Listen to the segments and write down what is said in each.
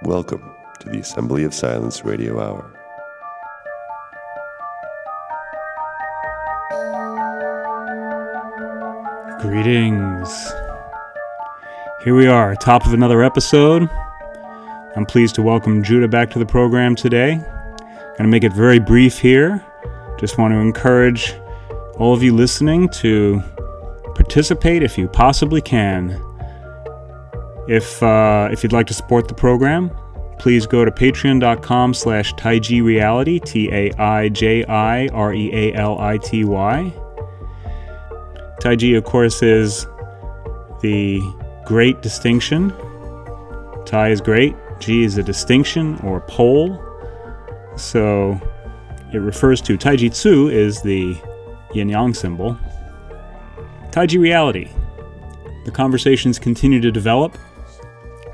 Welcome to the Assembly of Silence Radio Hour. Greetings. Here we are, top of another episode. I'm pleased to welcome Judah back to the program today. Going to make it very brief here. Just want to encourage all of you listening to participate if you possibly can. If you'd like to support the program, please go to patreon.com/TaijiReality, TaijiReality. Taiji, of course, is the great distinction. Tai is great. Ji is a distinction or pole. So it refers to Taijitsu is the yin-yang symbol. Taiji Reality. The conversations continue to develop.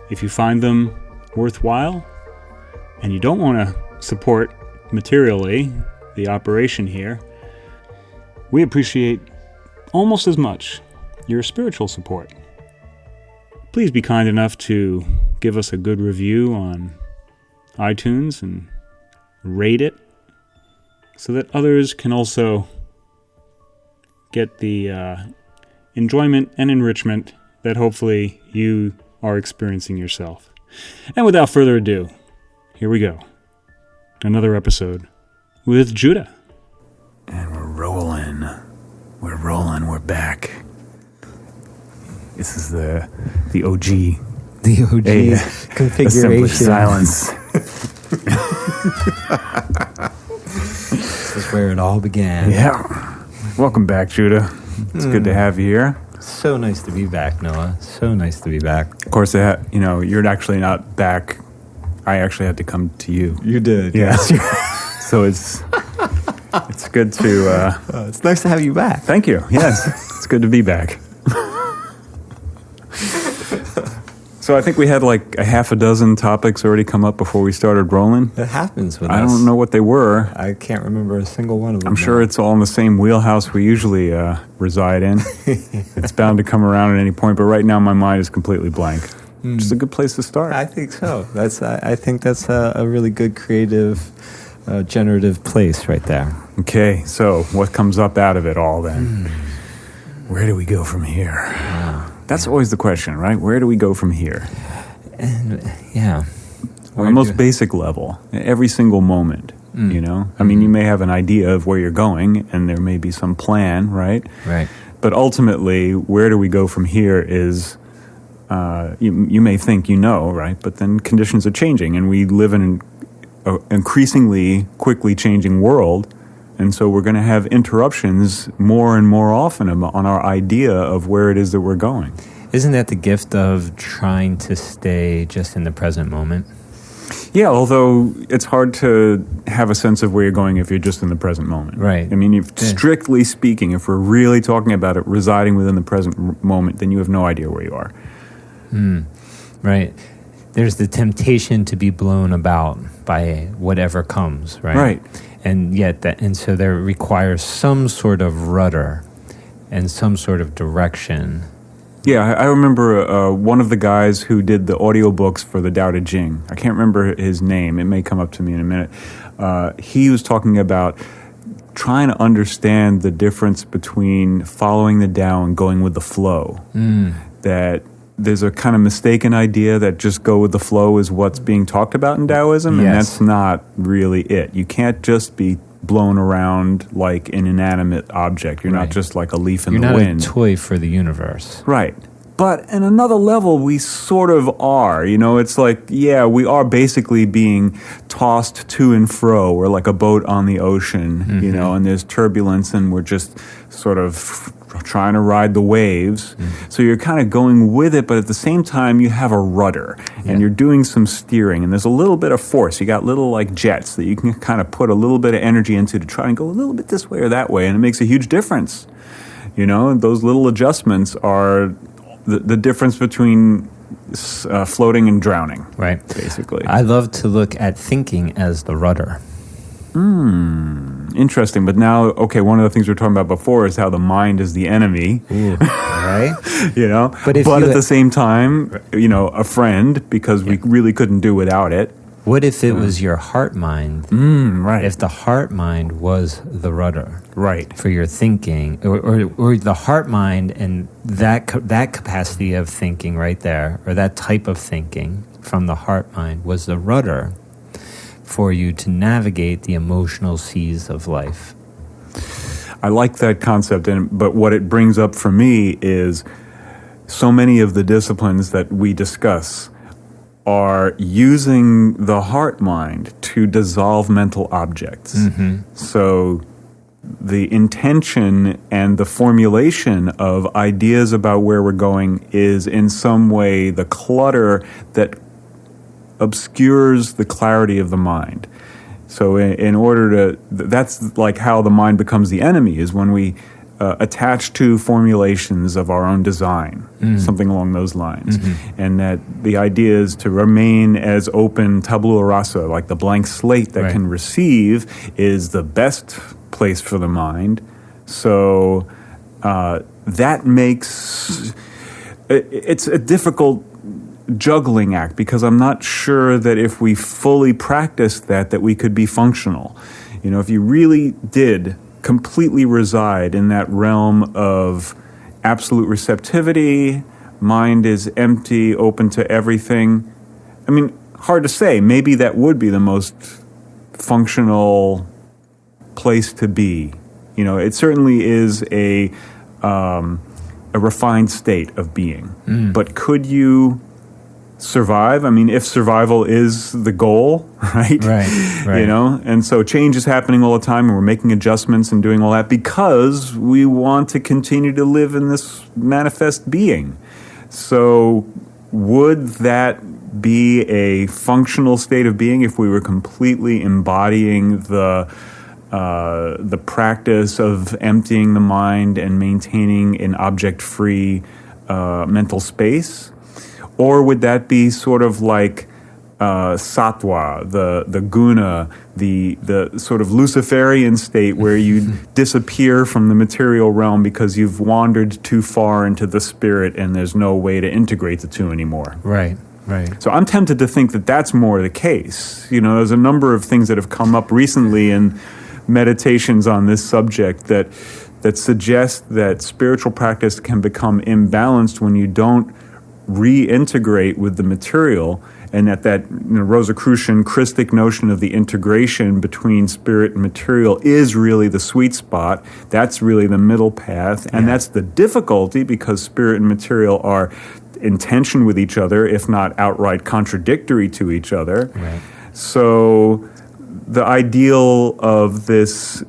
If you find them worthwhile and you don't want to support materially the operation here, we appreciate almost as much your spiritual support. Please be kind enough to give us a good review on iTunes and rate it so that others can also get the enjoyment and enrichment that hopefully you are experiencing yourself. And without further ado, here we go. Another episode with Judah. And we're rolling. We're back. This is the OG. The OG configuration. Assembly Silence. This is where it all began. Yeah. Welcome back, Judah. It's good to have you here. So nice to be back, Noah. So nice to be back. Of course, you're actually not back. I actually had to come to you. You did. Yeah. So it's good to... it's nice to have you back. Thank you. Yes. It's good to be back. So I think we had like a half a dozen topics already come up before we started rolling. It happens with us. I don't know what they were. I can't remember a single one of them. I'm sure it's all in the same wheelhouse we usually reside in. It's bound to come around at any point, but right now my mind is completely blank. Which is a good place to start. I think so. I think that's a really good creative, generative place right there. Okay, so what comes up out of it all then? Where do we go from here? Wow. That's always the question, right? Where do we go from here? And yeah. On the most basic level, every single moment, you know? I mean, you may have an idea of where you're going, and there may be some plan, right? Right. But ultimately, where do we go from here is, you may think you know, right? But then conditions are changing, and we live in an increasingly quickly changing world. And so we're going to have interruptions more and more often on our idea of where it is that we're going. Isn't that the gift of trying to stay just in the present moment? Yeah, although it's hard to have a sense of where you're going if you're just in the present moment. Right. I mean, strictly speaking, if we're really talking about it residing within the present moment, then you have no idea where you are. Right. There's the temptation to be blown about by whatever comes, right? Right. And so there requires some sort of rudder and some sort of direction. Yeah, I remember one of the guys who did the audiobooks for the Tao Te Ching. I can't remember his name. It may come up to me in a minute. He was talking about trying to understand the difference between following the Tao and going with the flow. That there's a kind of mistaken idea that just go with the flow is what's being talked about in Taoism, and that's not really it. You can't just be blown around like an inanimate object. You're not just like a leaf in the wind. You're not a toy for the universe. Right. But in another level, we sort of are. You know, it's like, yeah, we are basically being tossed to and fro. We're like a boat on the ocean, you know, and there's turbulence, and we're just sort of trying to ride the waves. So you're kind of going with it, but at the same time, you have a rudder, and you're doing some steering, and there's a little bit of force. You got little like jets that you can kind of put a little bit of energy into to try and go a little bit this way or that way, and it makes a huge difference. You know, and those little adjustments are the difference between floating and drowning, right? Basically. I love to look at thinking as the rudder. Interesting. But now, okay, one of the things we were talking about before is how the mind is the enemy. Ooh, right? But at the same time, a friend, because we really couldn't do without it. What if it was your heart mind? Right. If the heart mind was the rudder, right, for your thinking, or the heart mind and that capacity of thinking right there, or that type of thinking from the heart mind was the rudder for you to navigate the emotional seas of life. I like that concept, but what it brings up for me is so many of the disciplines that we discuss are using the heart mind to dissolve mental objects. So the intention and the formulation of ideas about where we're going is in some way the clutter that obscures the clarity of the mind. So in order to, that's like how the mind becomes the enemy, is when we attach to formulations of our own design, something along those lines. And that the idea is to remain as open, tabula rasa, like the blank slate that can receive, is the best place for the mind. So that makes, it's a difficult juggling act, because I'm not sure that if we fully practiced that we could be functional. If you really did completely reside in that realm of absolute receptivity, mind is empty, open to everything. I mean, hard to say. Maybe that would be the most functional place to be. It certainly is a refined state of being. But could you survive? I mean, if survival is the goal, right? Right. And so change is happening all the time, and we're making adjustments and doing all that because we want to continue to live in this manifest being. So would that be a functional state of being if we were completely embodying the practice of emptying the mind and maintaining an object-free mental space? Or would that be sort of like sattva, the guna, the sort of Luciferian state where you disappear from the material realm because you've wandered too far into the spirit and there's no way to integrate the two anymore? Right. So I'm tempted to think that that's more the case. There's a number of things that have come up recently in meditations on this subject that suggest that spiritual practice can become imbalanced when you don't reintegrate with the material, and that Rosicrucian Christic notion of the integration between spirit and material is really the sweet spot. That's really the middle path, and that's the difficulty, because spirit and material are in tension with each other, if not outright contradictory to each other. Right. So the ideal of this,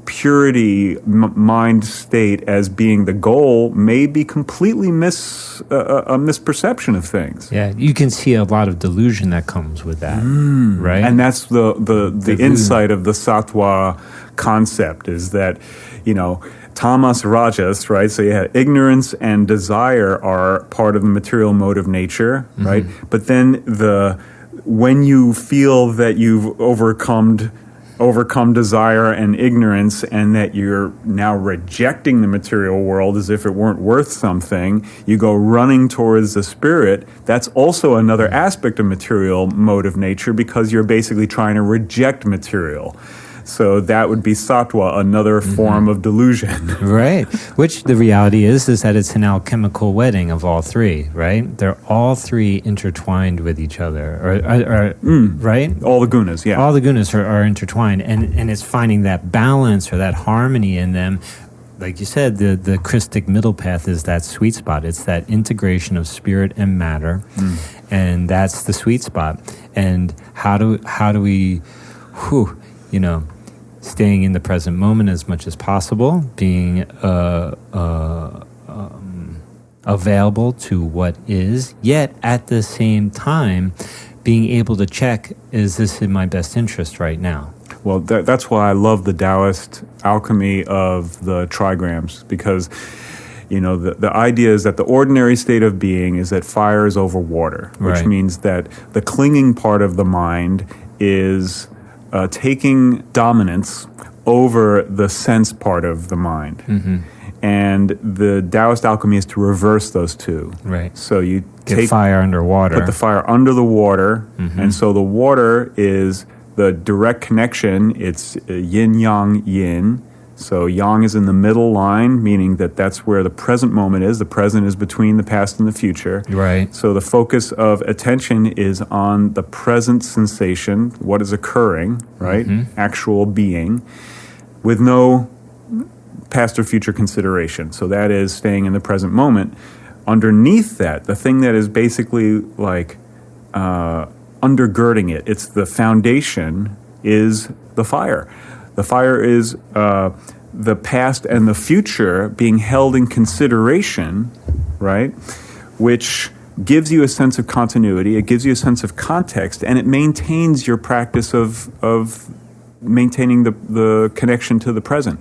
purity mind state as being the goal may be completely a misperception of things. Yeah, you can see a lot of delusion that comes with that, right? And that's the insight of the sattva concept, is that, tamas, rajas, right? So you have ignorance and desire are part of the material mode of nature, right? But then when you feel that you've overcome desire and ignorance, and that you're now rejecting the material world as if it weren't worth something, you go running towards the spirit. That's also another aspect of material mode of nature, because you're basically trying to reject material. So that would be sattva, another form of delusion. Right. Which the reality is that it's an alchemical wedding of all three, right? They're all three intertwined with each other, right? All the gunas, yeah. All the gunas are intertwined, and it's finding that balance or that harmony in them. Like you said, the Christic middle path is that sweet spot. It's that integration of spirit and matter, and that's the sweet spot. And how do we, staying in the present moment as much as possible, being available to what is, yet at the same time being able to check, is this in my best interest right now? Well, that's why I love the Taoist alchemy of the trigrams, because the idea is that the ordinary state of being is that fire is over water, which means that the clinging part of the mind is taking dominance over the sense part of the mind. And the Taoist alchemy is to reverse those two. Right. So you Get fire underwater. put the fire under the water, and so the water is the direct connection. It's yin, yang, yin. So yang is in the middle line, meaning that that's where the present moment is. The present is between the past and the future. Right. So the focus of attention is on the present sensation, what is occurring, right? Actual being, with no past or future consideration. So that is staying in the present moment. Underneath that, the thing that is basically like undergirding it, it's the foundation, is the fire. The fire is the past and the future being held in consideration, right? Which gives you a sense of continuity, it gives you a sense of context, and it maintains your practice of maintaining the connection to the present.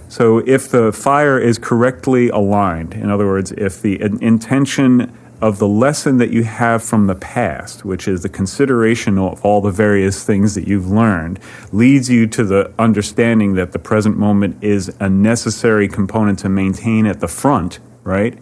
So if the fire is correctly aligned, in other words, if the intention of the lesson that you have from the past, which is the consideration of all the various things that you've learned, leads you to the understanding that the present moment is a necessary component to maintain at the front, right?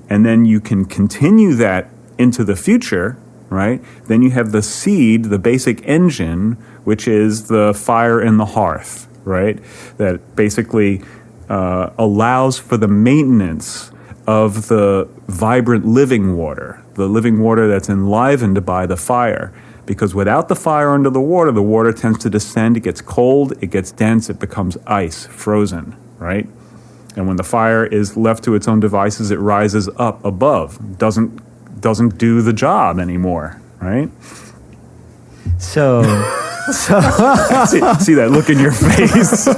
And then you can continue that into the future, right? Then you have the seed, the basic engine, which is the fire in the hearth, right? That basically allows for the maintenance of the vibrant living water, the living water that's enlivened by the fire. Because without the fire under the water tends to descend, it gets cold, it gets dense, it becomes ice, frozen, right? And when the fire is left to its own devices, it rises up above, doesn't do the job anymore, right? So see that look in your face.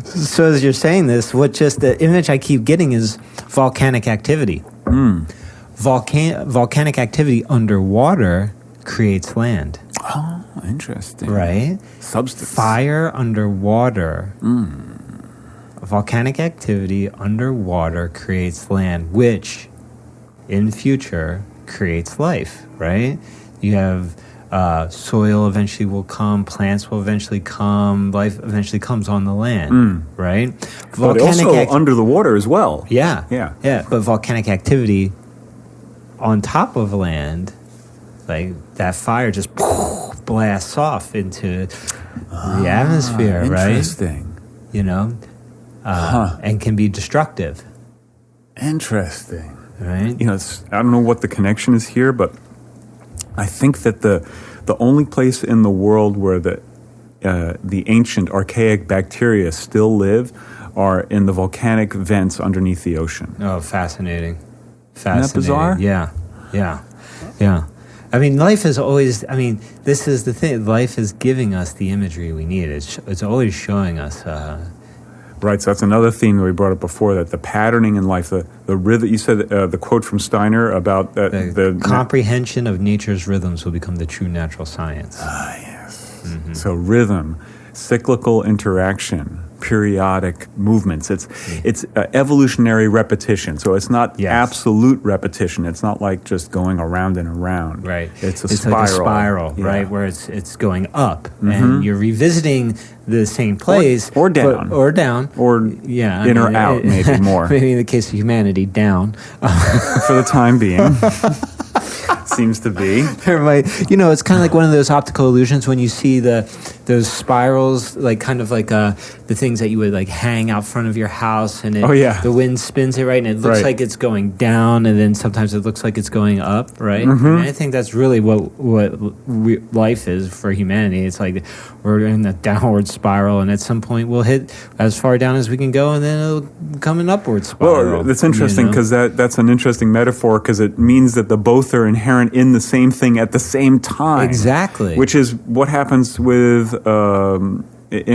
So as you're saying this, the image I keep getting is volcanic activity. Volcanic activity underwater creates land. Oh, interesting. Right? Substance. Fire underwater. Volcanic activity underwater creates land, which in future creates life, right? You have soil eventually will come, plants will eventually come, life eventually comes on the land, right? But also under the water as well. Yeah. Yeah. But volcanic activity on top of land, like that fire just blasts off into the atmosphere, right? Interesting. You know, and can be destructive. Interesting. Right? You know, I don't know what the connection is here, but I think that the only place in the world where the ancient archaic bacteria still live are in the volcanic vents underneath the ocean. Oh, fascinating. Isn't that bizarre? Yeah. I mean, life is always, this is the thing. Life is giving us the imagery we need. It's always showing us. Right, so that's another theme that we brought up before, that the patterning in life, the rhythm, you said the quote from Steiner about the comprehension of nature's rhythms will become the true natural science. Yes. So rhythm, cyclical interaction, periodic movements. It's evolutionary repetition. So it's not absolute repetition. It's not like just going around and around. Right. It's spiral. Like a spiral, right, where it's going up, and you're revisiting the same place, or down, or down, or in or out, maybe more. Maybe in the case of humanity, down for the time being. Seems to be. It's kind of like one of those optical illusions when you see those spirals, like kind of like the things that you would like hang out front of your house, and the wind spins it, right, and it looks like it's going down, and then sometimes it looks like it's going up, right? I think that's really what life is for humanity. It's like we're in a downward spiral, and at some point we'll hit as far down as we can go, and then it'll become an upward spiral. Well, that's interesting because that's an interesting metaphor, because it means that the both are inherent in the same thing at the same time. Exactly. Which is what happens with in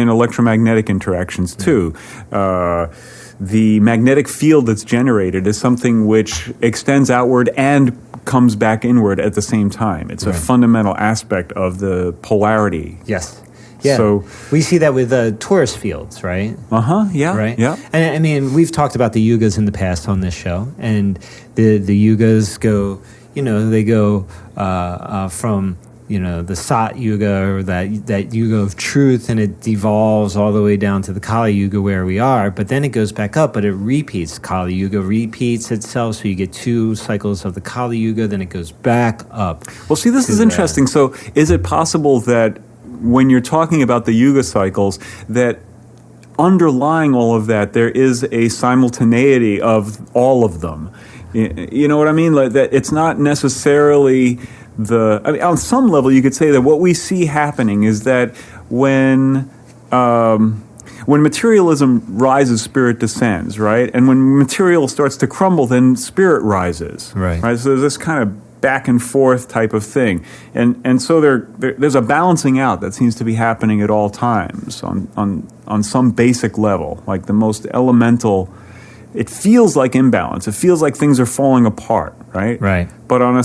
electromagnetic interactions too. The magnetic field that's generated is something which extends outward and comes back inward at the same time. It's a fundamental aspect of the polarity. Yes. Yeah. So we see that with torus fields, right? Yeah. Right. Yeah. And we've talked about the yugas in the past on this show, and the yugas go. They go from the Sat Yuga, or that Yuga of truth, and it devolves all the way down to the Kali Yuga where we are, but then it goes back up, but it repeats. Kali Yuga repeats itself, so you get 2 cycles of the Kali Yuga, then it goes back up. Well, see, this is interesting. So is it possible that when you're talking about the Yuga cycles, that underlying all of that, there is a simultaneity of all of them? You know what I mean? Like that it's not necessarily on some level, you could say that what we see happening is that when materialism rises, spirit descends, right? And when material starts to crumble, then spirit rises, right? So there's this kind of back and forth type of thing, and so there's a balancing out that seems to be happening at all times on some basic level, like the most elemental. It feels like imbalance. It feels like things are falling apart, right? Right. But on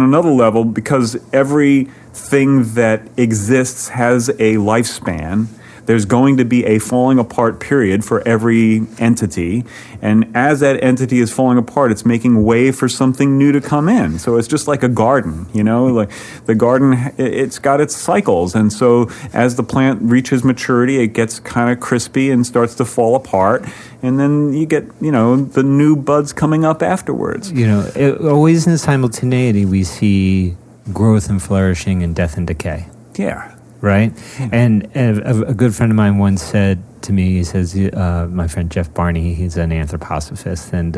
another level, because everything that exists has a lifespan, there's going to be a falling apart period for every entity. And as that entity is falling apart, it's making way for something new to come in. So it's just like a garden, like the garden, it's got its cycles. And so as the plant reaches maturity, it gets kind of crispy and starts to fall apart. And then you get, the new buds coming up afterwards. Always in simultaneity, we see growth and flourishing and death and decay. Yeah. Right? And a good friend of mine once said to me, he says, my friend Jeff Barney, he's an anthroposophist, and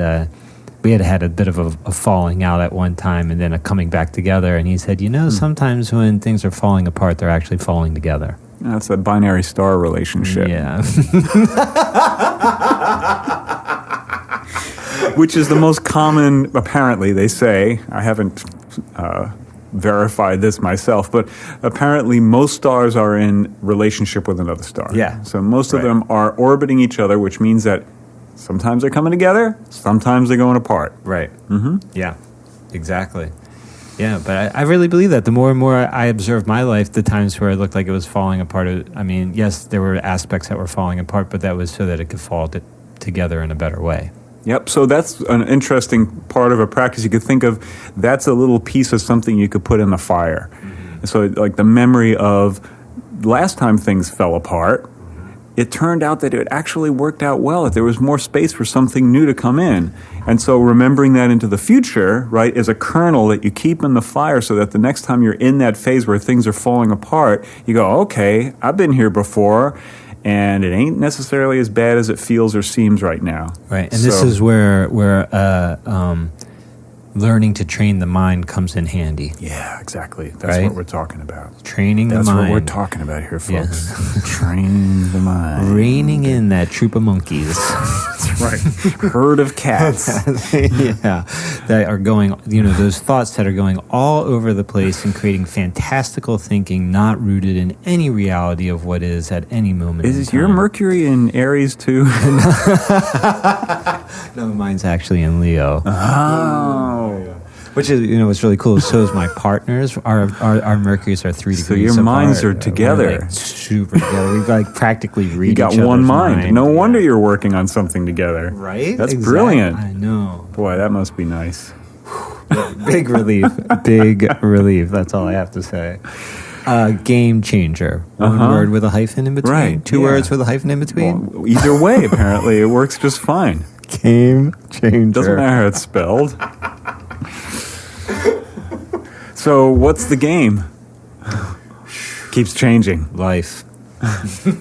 we had a bit of a falling out at one time and then a coming back together. And he said, sometimes when things are falling apart, they're actually falling together. That's a binary star relationship. Yeah. Which is the most common, apparently, they say. I haven't verified this myself, but apparently most stars are in relationship with another star. Yeah. So most of them are orbiting each other, which means that sometimes they're coming together, sometimes they're going apart. Right. Mm-hmm. Yeah, exactly. Yeah, but I really believe that. The more and more I observe my life, the times where it looked like it was falling apart, yes, there were aspects that were falling apart, but that was so that it could fall together in a better way. Yep, so that's an interesting part of a practice. You could think of that's a little piece of something you could put in the fire. Mm-hmm. So like the memory of last time things fell apart, it turned out that it actually worked out well, that there was more space for something new to come in. And so remembering that into the future, right, is a kernel that you keep in the fire so that the next time you're in that phase where things are falling apart, you go, okay, I've been here before, and it ain't necessarily as bad as it feels or seems right now. Right, and this is where learning to train the mind comes in handy. Yeah, exactly. That's what we're talking about. Training the mind. That's what we're talking about here, folks. Yes. Training the mind. Reining in that troop of monkeys. That's right. Herd of cats. Yeah. That are going, those thoughts that are going all over the place and creating fantastical thinking, not rooted in any reality of what is at any moment. Is your Mercury in Aries too? No, mine's actually in Leo. Oh. Which is, what's really cool. So is my partners. Our Mercuries are 3 degrees. So your minds are together. We're super together. We practically read. You got each one other's mind. No wonder you're working on something together. Right? That's brilliant. I know. Boy, that must be nice. Big relief. Big relief. That's all I have to say. Game changer. One word with a hyphen in between. Right. 2 words with a hyphen in between. Well, either way, apparently, it works just fine. Game changer. Doesn't matter how it's spelled. So, what's the game? Keeps changing. Life.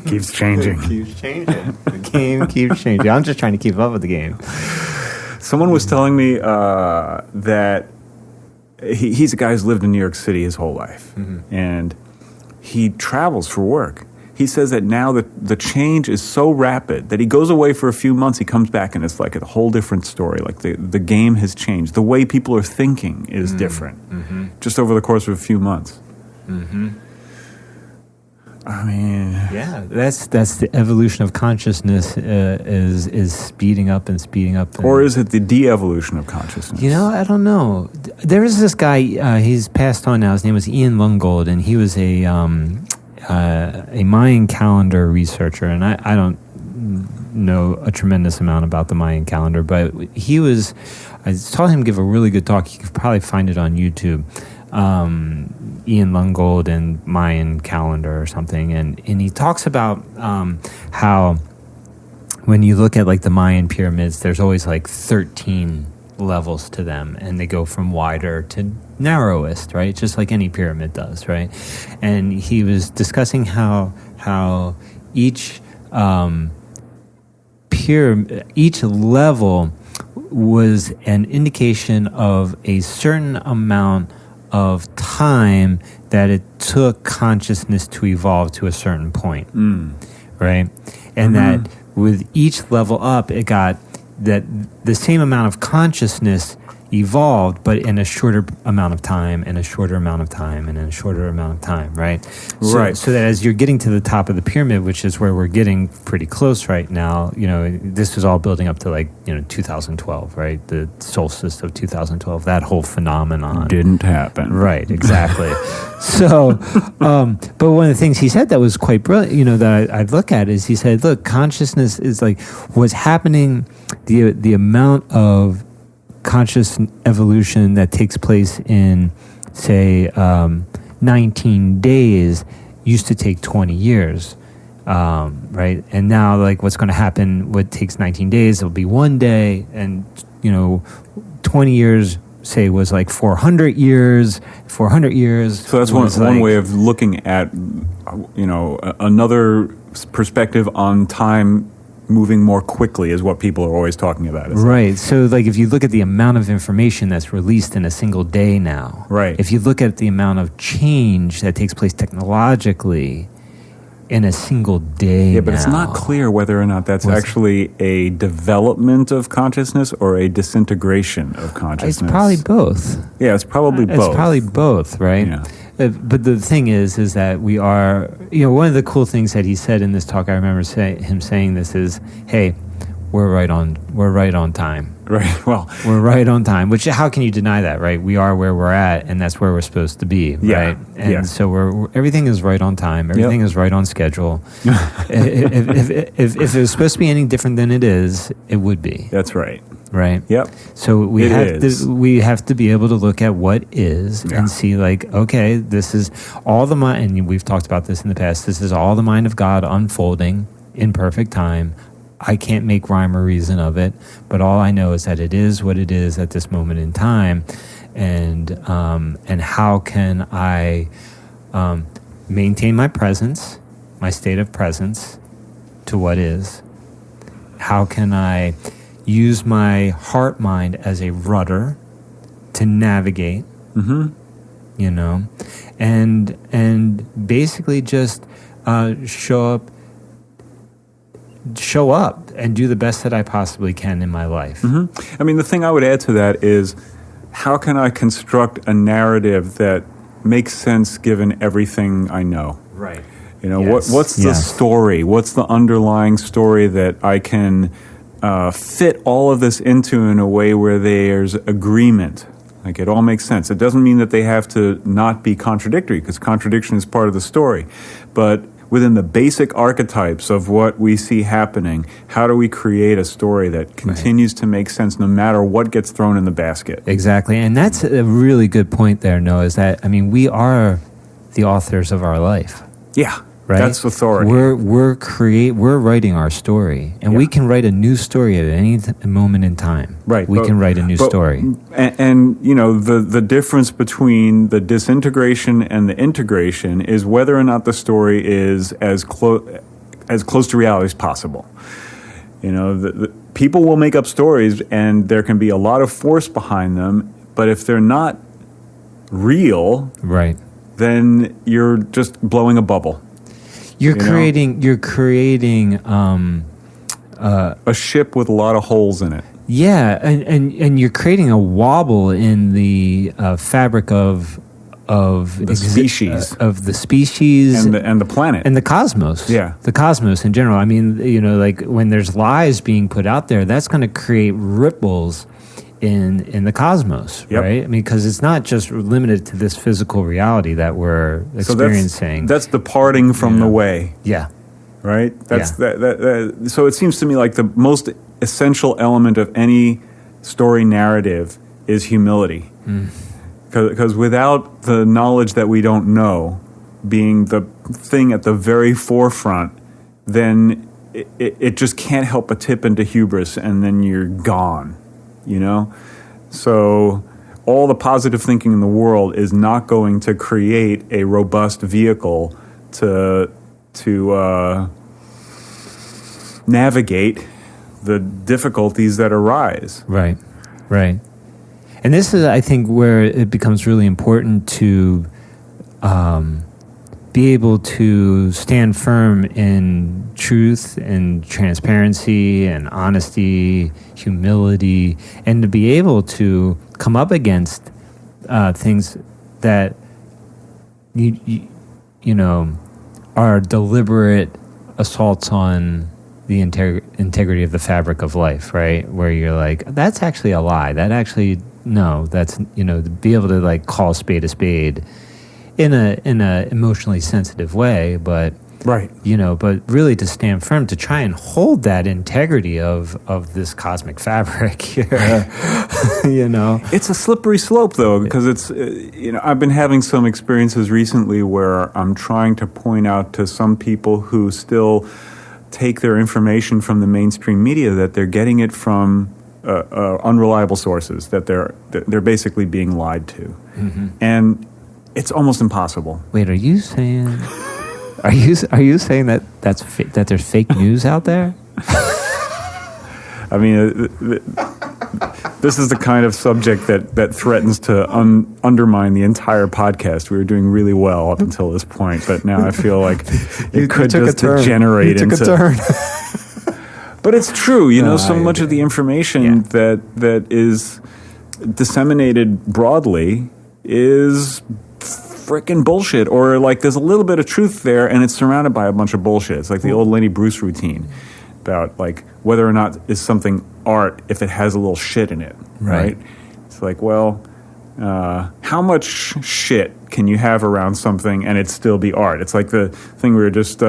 Keeps changing. Keeps changing. The game keeps changing. I'm just trying to keep up with the game. Someone was telling me that he's a guy who's lived in New York City his whole life. Mm-hmm. And he travels for work. He says that now the change is so rapid that he goes away for a few months, he comes back, and it's like a whole different story. Like the game has changed. The way people are thinking is different just over the course of a few months. Mm-hmm. I mean... Yeah, that's the evolution of consciousness is speeding up and speeding up. Or is it the de-evolution of consciousness? I don't know. There is this guy, he's passed on now, his name was Ian Lungold, and he was a Mayan calendar researcher, and I don't know a tremendous amount about the Mayan calendar, but I saw him give a really good talk. You could probably find it on YouTube. Ian Lungold and Mayan calendar or something, and he talks about how when you look at like the Mayan pyramids, there's always like 13 levels to them, and they go from wider to narrowest, right? Just like any pyramid does, right? And he was discussing how each each level was an indication of a certain amount of time that it took consciousness to evolve to a certain point, right? And that with each level up, it got that the same amount of consciousness evolved, but in a shorter amount of time, and a shorter amount of time, and in a shorter amount of time, right? So that as you're getting to the top of the pyramid, which is where we're getting pretty close right now, this was all building up to 2012, right? The solstice of 2012, that whole phenomenon. Didn't happen. Right, exactly. So, but one of the things he said that was quite brilliant, that I'd look at is he said, look, consciousness is like what's happening, the amount of conscious evolution that takes place in, say, 19 days used to take 20 years, right? And now, what's going to happen, what takes 19 days, it'll be one day, and, 20 years, say, was like 400 years. 400 years. So that's one way of looking at, another perspective on time moving more quickly is what people are always talking about. Right. So, if you look at the amount of information that's released in a single day now, right? If you look at the amount of change that takes place technologically in a single day, yeah, but it's not clear whether or not that's actually a development of consciousness or a disintegration of consciousness. It's probably both. Yeah, it's probably both. It's probably both, right? Yeah. But the thing is that we are, one of the cool things that he said in this talk, I remember him saying this is, hey, we're right on time. Right. Well, we're right on time, which how can you deny that, right? We are where we're at, and that's where we're supposed to be, right? And so everything is right on time. Everything is right on schedule. if it was supposed to be any different than it is, it would be. That's right. Right. Yep. So we have to be able to look at what is and see okay, this is all the mind, and we've talked about this in the past. This is all the mind of God unfolding in perfect time. I can't make rhyme or reason of it, but all I know is that it is what it is at this moment in time, and how can I maintain my presence, my state of presence, to what is? How can I use my heart mind as a rudder to navigate? And basically just show up and do the best that I possibly can in my life. I mean, the thing I would add to that is, how can I construct a narrative that makes sense given everything I know? Right. What's the story? What's the underlying story that I can fit all of this into in a way where there's agreement? Like, it all makes sense. It doesn't mean that they have to not be contradictory, because contradiction is part of the story. But within the basic archetypes of what we see happening, how do we create a story that continues to make sense no matter what gets thrown in the basket? Exactly. And that's a really good point there, Noah, is that, we are the authors of our life. Yeah. Right? That's authority. We're writing our story, and we can write a new story at any moment in time. Right. We can write a new story. And the difference between the disintegration and the integration is whether or not the story is as close to reality as possible. The people will make up stories, and there can be a lot of force behind them, but if they're not real, right, then you're just blowing a bubble. You're creating a ship with a lot of holes in it. Yeah, and you're creating a wobble in the fabric of the species of the species and the planet and the cosmos. Yeah, the cosmos in general. When there's lies being put out there, that's going to create ripples in the cosmos, right? Because it's not just limited to this physical reality that we're experiencing. So that's departing from the way. Yeah. Right? That's that. So it seems to me like the most essential element of any story narrative is humility. because without the knowledge that we don't know being the thing at the very forefront, then it just can't help but tip into hubris, and then you're gone, you know? So all the positive thinking in the world is not going to create a robust vehicle to navigate the difficulties that arise. Right. And this is, I think, where it becomes really important to be able to stand firm in truth and transparency and honesty, humility, and to be able to come up against things that you know are deliberate assaults on the integrity of the fabric of life, right? Where you're like, that's actually a lie. That actually, no, that's, you know, to be able to like call a spade in a emotionally sensitive way, but right, you know, but really to stand firm, to try and hold that integrity of this cosmic fabric here. You know, it's a slippery slope though, because it's you know, I've been having some experiences recently where I'm trying to point out to some people who still take their information from the mainstream media that they're getting it from unreliable sources, that they're basically being lied to, and it's almost impossible. Wait, are you saying that that there's fake news out there? I mean, this is the kind of subject that threatens to undermine the entire podcast. We were doing really well up until this point, but now I feel like it could just degenerate into a turn. But it's true, you know. So much of the information that is disseminated broadly is frickin' bullshit, or like there's a little bit of truth there and it's surrounded by a bunch of bullshit. It's like the old Lenny Bruce routine about like whether or not is something art if it has a little shit in it, right? It's like, well, how much shit can you have around something and it still be art? It's like the thing we were just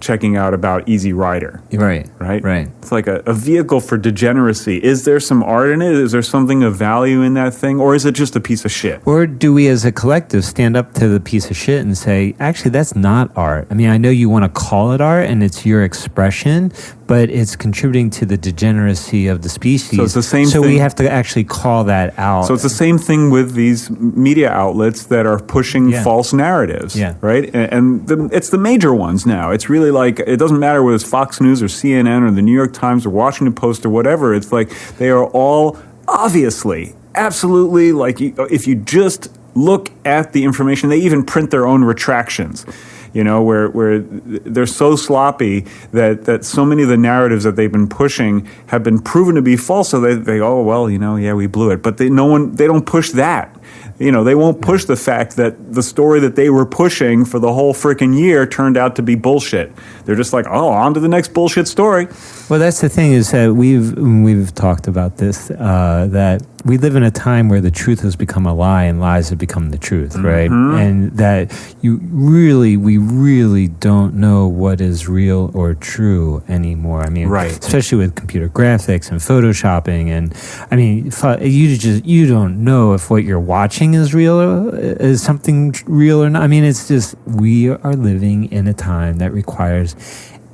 checking out about Easy Rider. Right. It's like a vehicle for degeneracy. Is there some art in it? Is there something of value in that thing? Or is it just a piece of shit? Or do we as a collective stand up to the piece of shit and say, actually, that's not art? I mean, I know you want to call it art and it's your expression, but it's contributing to the degeneracy of the species. So it's the same thing. So we have to actually call that out. So it's the same thing with these media outlets that are pushing false narratives, right? And it's the major ones now. It's really like, it doesn't matter whether it's Fox News or CNN or the New York Times or Washington Post or whatever. It's like they are all obviously, absolutely, like if you just look at the information, they even print their own retractions. You know, where they're so sloppy that so many of the narratives that they've been pushing have been proven to be false. So they oh well, you know, yeah, we blew it. But they don't push that. You know, they won't push the fact that the story that they were pushing for the whole freaking year turned out to be bullshit. They're just like, oh, on to the next bullshit story. Well, that's the thing is that we've talked about this, that we live in a time where the truth has become a lie and lies have become the truth, right? And that we really don't know what is real or true anymore. I mean, especially with computer graphics and photoshopping, and I mean, you don't know if what you're watching is real, is something real or not. I mean, it's just, we are living in a time that requires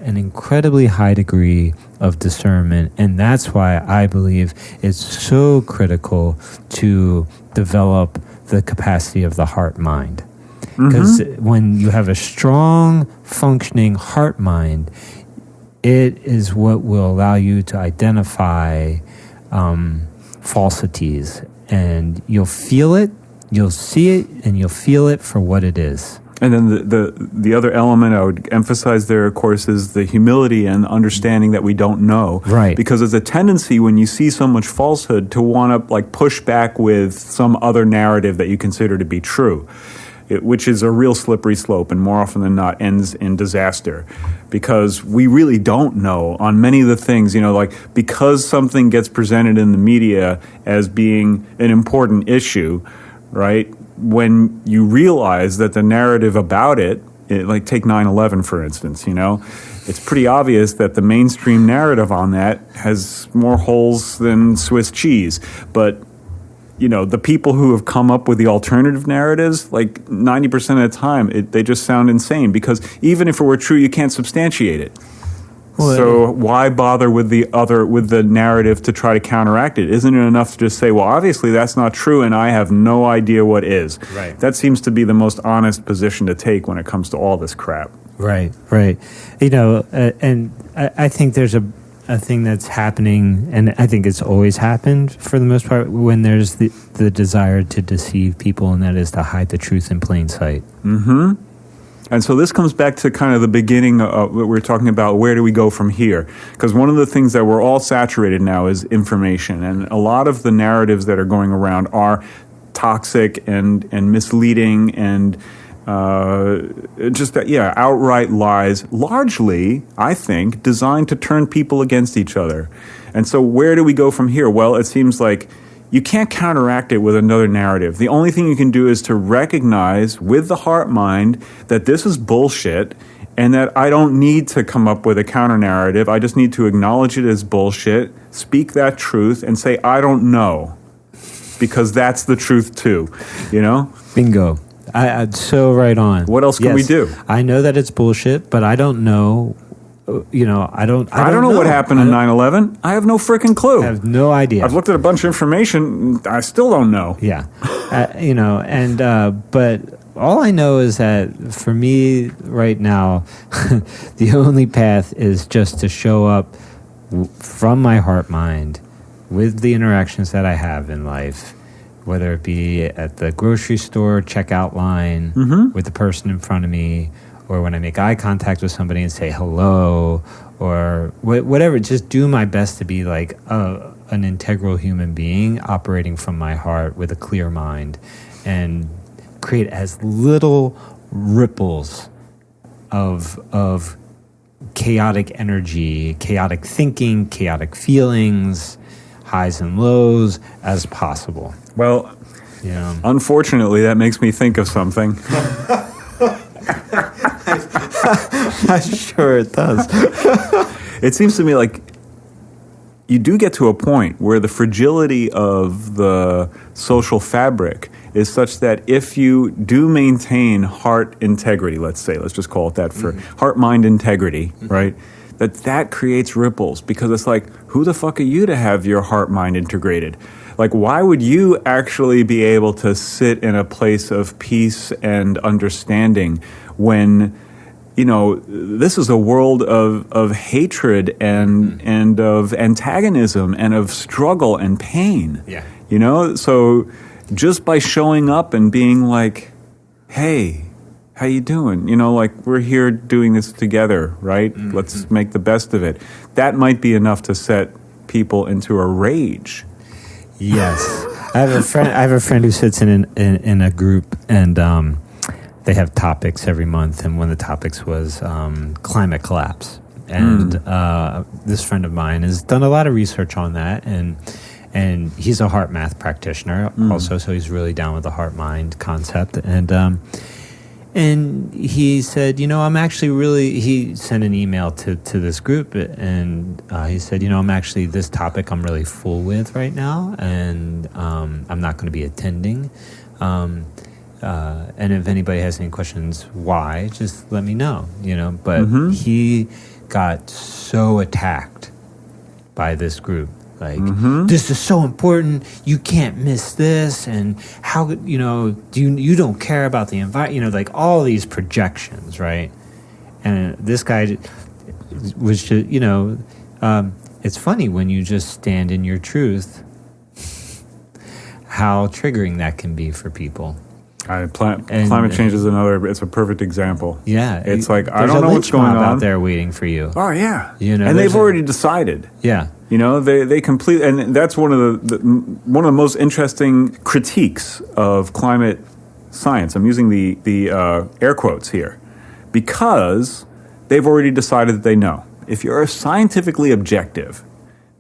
an incredibly high degree of discernment, and that's why I believe it's so critical to develop the capacity of the heart-mind. Because when you have a strong, functioning heart-mind, it is what will allow you to identify falsities, and you'll feel it, you'll see it, and you'll feel it for what it is. And then the other element I would emphasize there, of course, is the humility and understanding that we don't know. Right. Because there's a tendency when you see so much falsehood to want to like push back with some other narrative that you consider to be true, which is a real slippery slope and more often than not ends in disaster. Because we really don't know on many of the things, you know, like because something gets presented in the media as being an important issue, right? When you realize that the narrative about it, like take 9/11 for instance, you know, it's pretty obvious that the mainstream narrative on that has more holes than Swiss cheese. But the people who have come up with the alternative narratives, like 90% of the time, they just sound insane, because even if it were true, you can't substantiate it. Well, So why bother with the narrative to try to counteract it? Isn't it enough to just say, well, obviously that's not true, and I have no idea what is? Right. That seems to be the most honest position to take when it comes to all this crap. Right. And I think there's a thing that's happening, and I think it's always happened for the most part, when there's the desire to deceive people, and that is to hide the truth in plain sight. Mm-hmm. And so this comes back to kind of the beginning of what we're talking about, where do we go from here? Because one of the things that we're all saturated now is information. And a lot of the narratives that are going around are toxic and misleading and outright lies, largely, I think, designed to turn people against each other. And so where do we go from here? Well, it seems like you can't counteract it with another narrative. The only thing you can do is to recognize with the heart mind that this is bullshit, and that I don't need to come up with a counter narrative. I just need to acknowledge it as bullshit, speak that truth, and say, I don't know, because that's the truth too, Bingo. I so right on. What else can we do? I know that it's bullshit, but I don't know. I don't know what happened in 9/11. I have no freaking clue. I have no idea. I've looked at a bunch of information. I still don't know. Yeah. But all I know is that for me right now, the only path is just to show up from my heart mind with the interactions that I have in life, whether it be at the grocery store checkout line with the person in front of me, or when I make eye contact with somebody and say hello, or whatever. Just do my best to be like an integral human being operating from my heart with a clear mind, and create as little ripples of chaotic energy, chaotic thinking, chaotic feelings, highs and lows as possible. Well, unfortunately, that makes me think of something. I'm sure it does. It seems to me like you do get to a point where the fragility of the social fabric is such that if you do maintain heart integrity, let's just call it that, for heart-mind integrity, right, that creates ripples, because it's like, who the fuck are you to have your heart-mind integrated? Like, why would you actually be able to sit in a place of peace and understanding when, this is a world of hatred and of antagonism and of struggle and pain? Yeah. So just by showing up and being like, hey, how you doing? We're here doing this together, right? Mm-hmm. Let's make the best of it. That might be enough to set people into a rage. Yes, I have a friend who sits in a group, and they have topics every month, and one of the topics was climate collapse. And this friend of mine has done a lot of research on that, and he's a heart math practitioner also, so he's really down with the heart mind concept. And he said, I'm actually he sent an email to this group, and he said, this topic I'm really full with right now, and I'm not going to be attending. And if anybody has any questions, why, just let me know, But he got so attacked by this group. Like, this is so important, you can't miss this, and how, you don't care about the environment, like all these projections, right? And this guy was just, it's funny when you just stand in your truth, how triggering that can be for people. Climate change is it's a perfect example. Yeah. It's like, I don't know what's going on out there waiting for you. Oh, yeah. And they've already decided. Yeah. They complete, and that's one of the most interesting critiques of climate science. I'm using the air quotes here, because they've already decided that they know. If you're scientifically objective,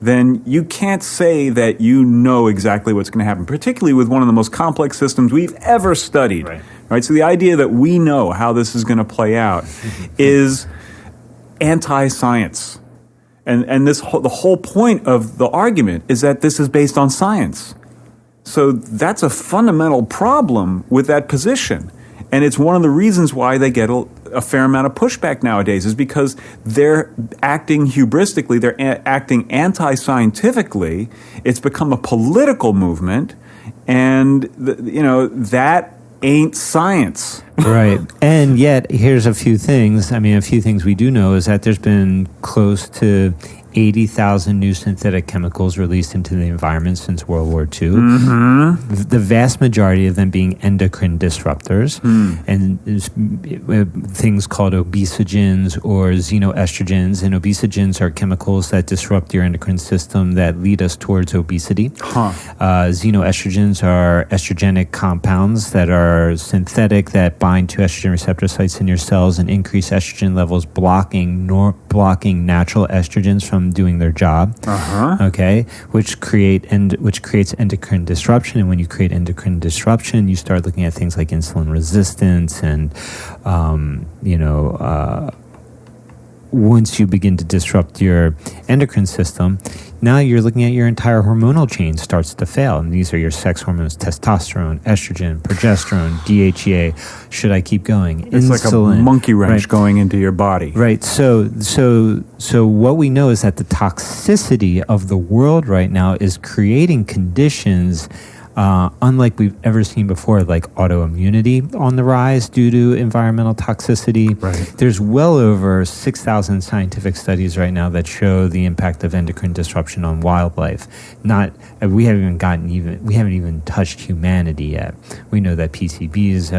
then you can't say that you know exactly what's going to happen, particularly with one of the most complex systems we've ever studied. Right? So the idea that we know how this is going to play out is anti-science. And the whole point of the argument is that this is based on science. So that's a fundamental problem with that position. And it's one of the reasons why they get a fair amount of pushback nowadays, is because they're acting hubristically, they're acting anti-scientifically. It's become a political movement, and that ain't science. Right. And yet, here's a few things. I mean, a few things we do know is that there's been close to 80,000 new synthetic chemicals released into the environment since World War II. Mm-hmm. The vast majority of them being endocrine disruptors and things called obesogens or xenoestrogens. And obesogens are chemicals that disrupt your endocrine system that lead us towards obesity. Xenoestrogens are estrogenic compounds that are synthetic that bind to estrogen receptor sites in your cells and increase estrogen levels, blocking natural estrogens from doing their job. Okay, which creates endocrine disruption, and when you create endocrine disruption, you start looking at things like insulin resistance and once you begin to disrupt your endocrine system, now you're looking at your entire hormonal chain starts to fail. And these are your sex hormones: testosterone, estrogen, progesterone, DHEA. Should I keep going? It's Insulin, like a monkey wrench going into your body. Right. So what we know is that the toxicity of the world right now is creating conditions unlike we've ever seen before, like autoimmunity on the rise due to environmental toxicity. Right. There's well over 6,000 scientific studies right now that show the impact of endocrine disruption on wildlife. We haven't even touched humanity yet. We know that PCBs,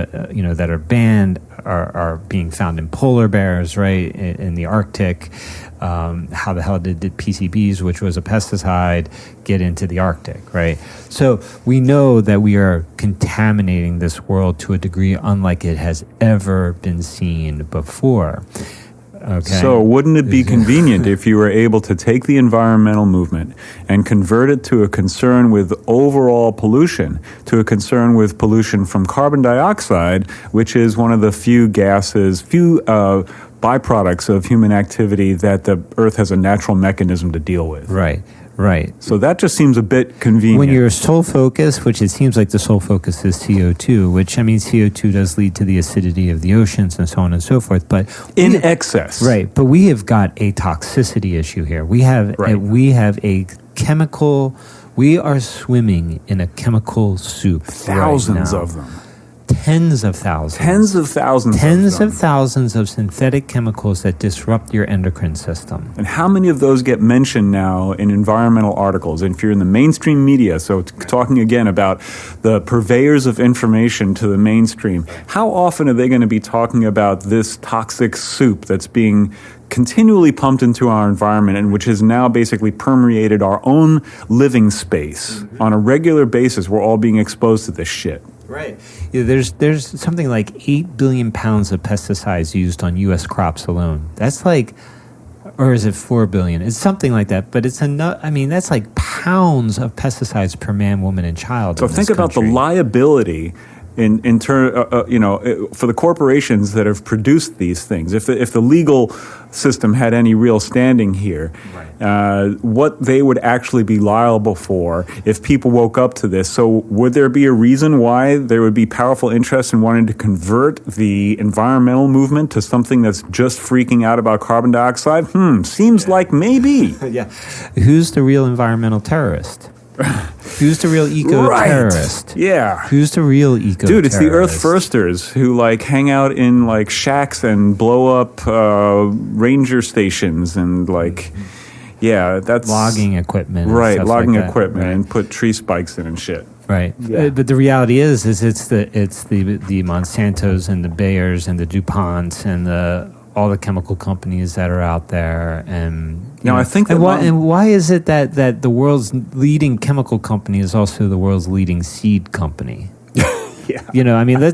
that are banned are being found in polar bears, right, in the Arctic. How the hell did PCBs, which was a pesticide, get into the Arctic, right? So we know that we are contaminating this world to a degree unlike it has ever been seen before. Okay. So wouldn't it be convenient if you were able to take the environmental movement and convert it to a concern with overall pollution, to a concern with pollution from carbon dioxide, which is one of the few byproducts of human activity that the Earth has a natural mechanism to deal with? Right. So that just seems a bit convenient. When your sole focus, which it seems like the sole focus is CO2, which, I mean, CO2 does lead to the acidity of the oceans and so on and so forth, but in excess. Right, but we have got a toxicity issue here. We have a chemical, we are swimming in a chemical soup. Thousands of them. Tens of thousands. Tens of thousands of synthetic chemicals that disrupt your endocrine system. And how many of those get mentioned now in environmental articles? And if you're in the mainstream media, so talking again about the purveyors of information to the mainstream, how often are they going to be talking about this toxic soup that's being continually pumped into our environment and which has now basically permeated our own living space on a regular basis? We're all being exposed to this shit. Right. Yeah, there's something like 8 billion pounds of pesticides used on U.S. crops alone. That's like, or is it 4 billion? It's something like that. But it's that's like pounds of pesticides per man, woman, and child. So think about the liability in turn, for the corporations that have produced these things. If the legal system had any real standing here, what they would actually be liable for if people woke up to this. So would there be a reason why there would be powerful interest in wanting to convert the environmental movement to something that's just freaking out about carbon dioxide? Seems like maybe. Yeah. Who's the real environmental terrorist? Who's the real eco-terrorist? Right. Yeah. Who's the real eco-terrorist? Dude, it's the Earth Firsters who hang out in shacks and blow up ranger stations and that's logging equipment. Right, logging like equipment right. And put tree spikes in and shit. Right. Yeah. But the reality is it's the Monsantos and the Bayers and the DuPonts and all the chemical companies that are out there, and I think why is it that the world's leading chemical company is also the world's leading seed company? Yeah.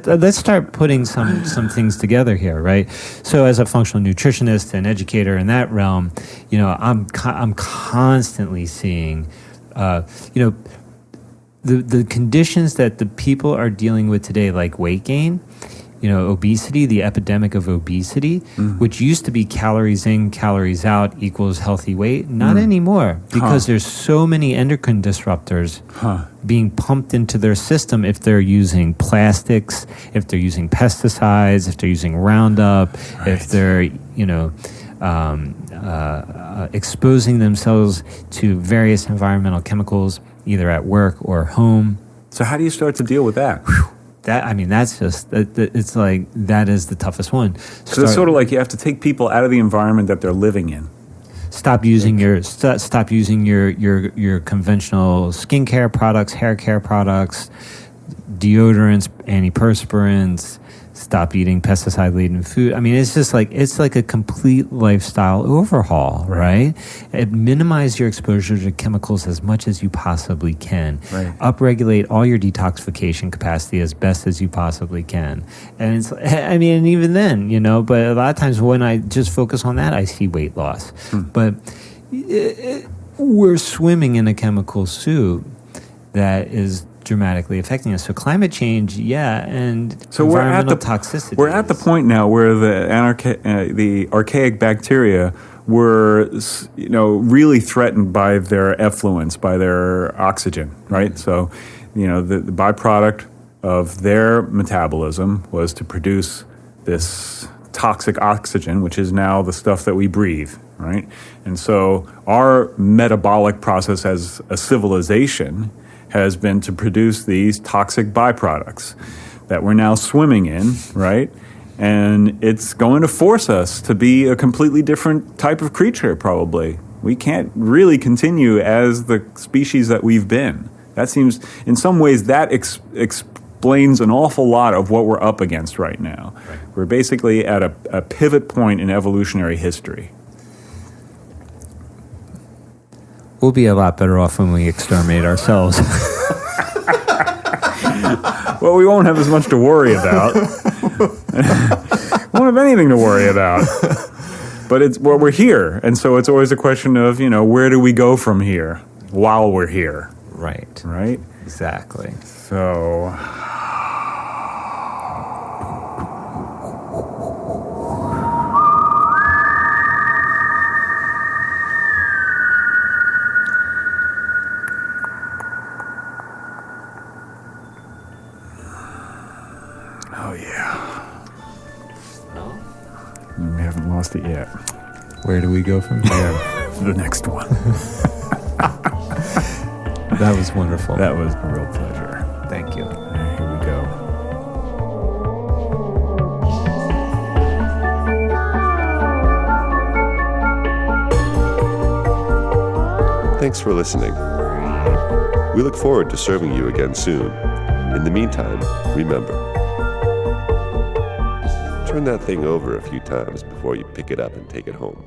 Let's start putting some things together here, right? So, as a functional nutritionist and educator in that realm, I'm constantly seeing, the conditions that the people are dealing with today, like weight gain. obesity, the epidemic of obesity, which used to be calories in, calories out equals healthy weight. Not anymore, because there's so many endocrine disruptors being pumped into their system if they're using plastics, if they're using pesticides, if they're using Roundup, if they're, exposing themselves to various environmental chemicals, either at work or home. So how do you start to deal with that? That's just, it's like, that is the toughest one. So it's sort of like you have to take people out of the environment that they're living in. Stop using your conventional skincare products, hair care products, deodorants, antiperspirants. Stop eating pesticide-laden food. I mean, it's just like, it's like a complete lifestyle overhaul, right? Minimize your exposure to chemicals as much as you possibly can. Right. Upregulate all your detoxification capacity as best as you possibly can. And it's, and even then, but a lot of times when I just focus on that, I see weight loss. But we're swimming in a chemical soup that is dramatically affecting us. So climate change, and so environmental toxicity. We're at the point now where the archaic bacteria were, really threatened by their effluents, by their oxygen, right? So, the byproduct of their metabolism was to produce this toxic oxygen, which is now the stuff that we breathe, right? And so our metabolic process as a civilization has been to produce these toxic byproducts that we're now swimming in, right? And it's going to force us to be a completely different type of creature, probably. We can't really continue as the species that we've been. That seems, in some ways, that explains an awful lot of what we're up against right now. Right. We're basically at a pivot point in evolutionary history. We'll be a lot better off when we exterminate ourselves. Well, we won't have as much to worry about. We won't have anything to worry about. But we're here, and so it's always a question of, where do we go from here while we're here? Right. Right? Exactly. So... Oh, yeah. We haven't lost it yet. Where do we go from here? The next one. That was wonderful. That was a real pleasure. Thank you. Here we go. Thanks for listening. We look forward to serving you again soon. In the meantime, remember, turn that thing over a few times before you pick it up and take it home.